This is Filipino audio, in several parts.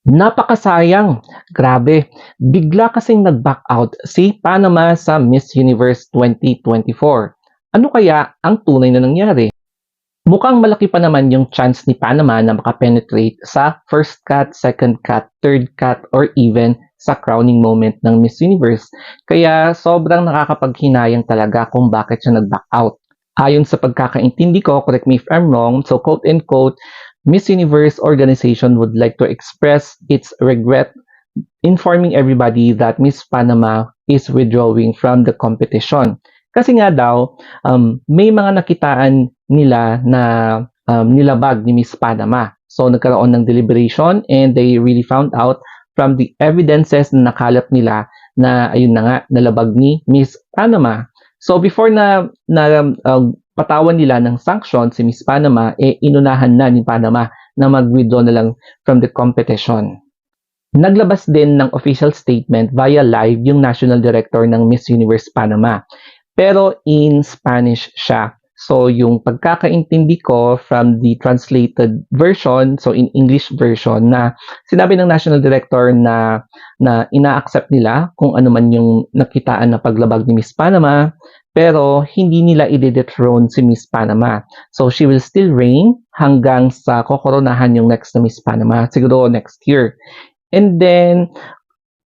Napakasayang, grabe. Bigla kasing nag-back out si Panama sa Miss Universe 2024. Ano kaya ang tunay na nangyari? Mukhang malaki pa naman yung chance ni Panama na makapenetrate sa first cut, second cut, third cut, or even sa crowning moment ng Miss Universe. Kaya sobrang nakakapaghinayang talaga kung bakit siya nag-back out. Ayon sa pagkakaintindi ko, correct me if I'm wrong, so quote and quote, Miss Universe organization would like to express its regret informing everybody that Miss Panama is withdrawing from the competition. Kasi nga daw, may mga nakitaan nila na nilabag ni Miss Panama. So nagkaroon ng deliberation and they really found out from the evidences na nakalap nila na ayun na nga, nalabag ni Miss Panama. So before na patawan nila ng sanction si Miss Panama, inunahan na ni Panama na mag-withdraw na lang from the competition. Naglabas din ng official statement via live yung national director ng Miss Universe Panama. Pero in Spanish siya. So yung pagkakaintindi ko from the translated version, so in English version, na sinabi ng national director na ina-accept nila kung ano man yung nakitaan na paglabag ni Miss Panama, pero hindi nila i-dethrone si Miss Panama. So she will still reign hanggang sa kokoronahan yung next na Miss Panama, siguro next year. And then,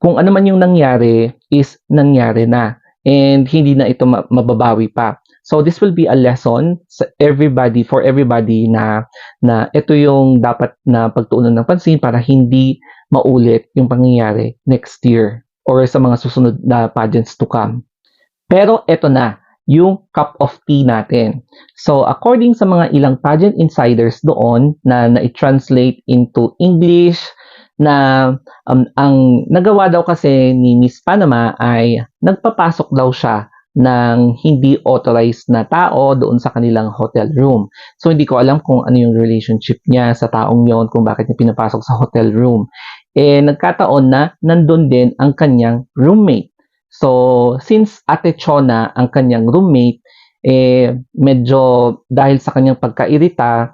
kung ano man yung nangyari is nangyari na. And hindi na ito mababawi pa. So this will be a lesson sa everybody, for everybody na ito yung dapat na pagtuunan ng pansin para hindi maulit yung pangyayari next year or sa mga susunod na pageants to come. Pero ito na, yung cup of tea natin. So according sa mga ilang pageant insiders doon na i-translate into English, na ang nagawa daw kasi ni Miss Panama ay nagpapasok daw siya ng hindi authorized na tao doon sa kanilang hotel room. So hindi ko alam kung ano yung relationship niya sa taong yon, kung bakit niya pinapasok sa hotel room. Nagkataon na nandun din ang kanyang roommate. So since Ate Chona ang kanyang roommate, medyo dahil sa kanyang pagkairita,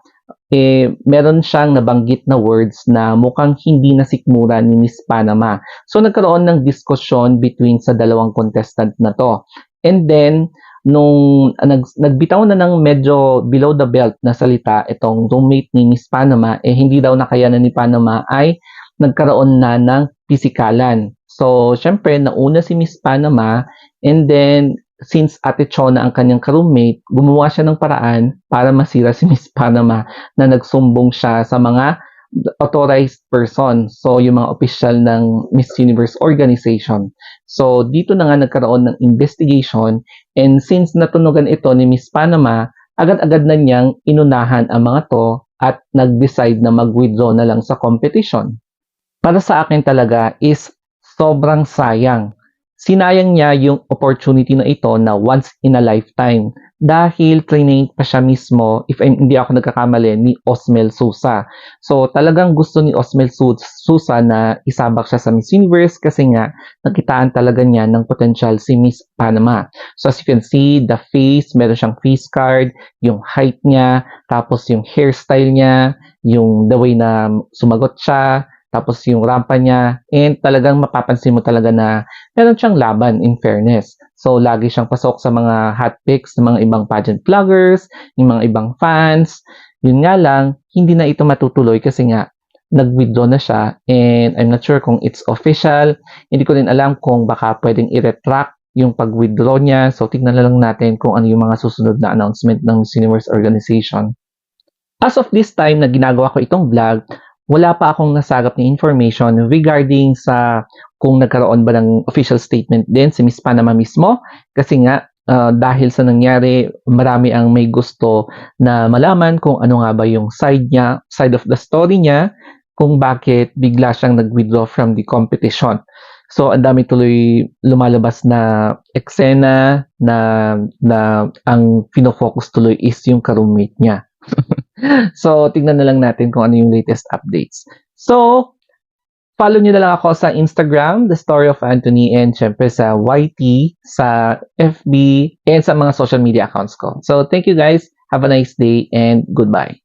meron siyang nabanggit na words na mukhang hindi nasikmura ni Miss Panama. So nagkaroon ng diskusyon between sa dalawang contestant na to. And then, nung nagbitaw na ng medyo below the belt na salita itong roommate ni Miss Panama, hindi daw nakayanan ni Panama ay nagkaroon na ng pisikalan. So, syempre, nauna si Miss Panama and then since Ate Chona ang kanyang ka-roommate, gumawa siya ng paraan para masira si Miss Panama na nagsumbong siya sa mga authorized person. So, yung mga official ng Miss Universe organization. So, dito na nga nagkaroon ng investigation and since natunugan ito ni Miss Panama, agad-agad na niyang inunahan ang mga to at nag-decide na mag-withdraw na lang sa competition. Para sa akin talaga is sobrang sayang. Sinayang niya yung opportunity na ito na once in a lifetime dahil trained pa siya mismo, if hindi ako nagkakamali, ni Osmel Susa. So talagang gusto ni Osmel Susa na isabak siya sa Miss Universe kasi nga nakitaan talaga niya ng potential si Miss Panama. So as you can see, the face, meron siyang face card, yung height niya, tapos yung hairstyle niya, yung the way na sumagot siya, tapos yung rampa niya, and talagang mapapansin mo talaga na meron siyang laban in fairness. So, lagi siyang pasok sa mga hot picks ng mga ibang pageant vloggers, yung mga ibang fans. Yun nga lang, hindi na ito matutuloy kasi nga, nag-withdraw na siya and I'm not sure kung it's official. Hindi ko din alam kung baka pwedeng i-retract yung pag-withdraw niya. So, tignan na lang natin kung ano yung mga susunod na announcement ng Miss Universe organization. As of this time na ginagawa ko itong vlog, wala pa akong nasagap na information regarding sa kung nagkaroon ba ng official statement din si Miss Panama mismo. Kasi nga, dahil sa nangyari, marami ang may gusto na malaman kung ano nga ba yung side niya, side of the story niya, kung bakit bigla siyang nag-withdraw from the competition. So, ang dami tuloy lumalabas na eksena na ang pinofocus tuloy is yung ka-roommate niya. So, tignan na lang natin kung ano yung latest updates. So, follow nyo na lang ako sa Instagram, The Story of Anthony, and syempre sa YT, sa FB, and sa mga social media accounts ko. So, thank you guys. Have a nice day and goodbye.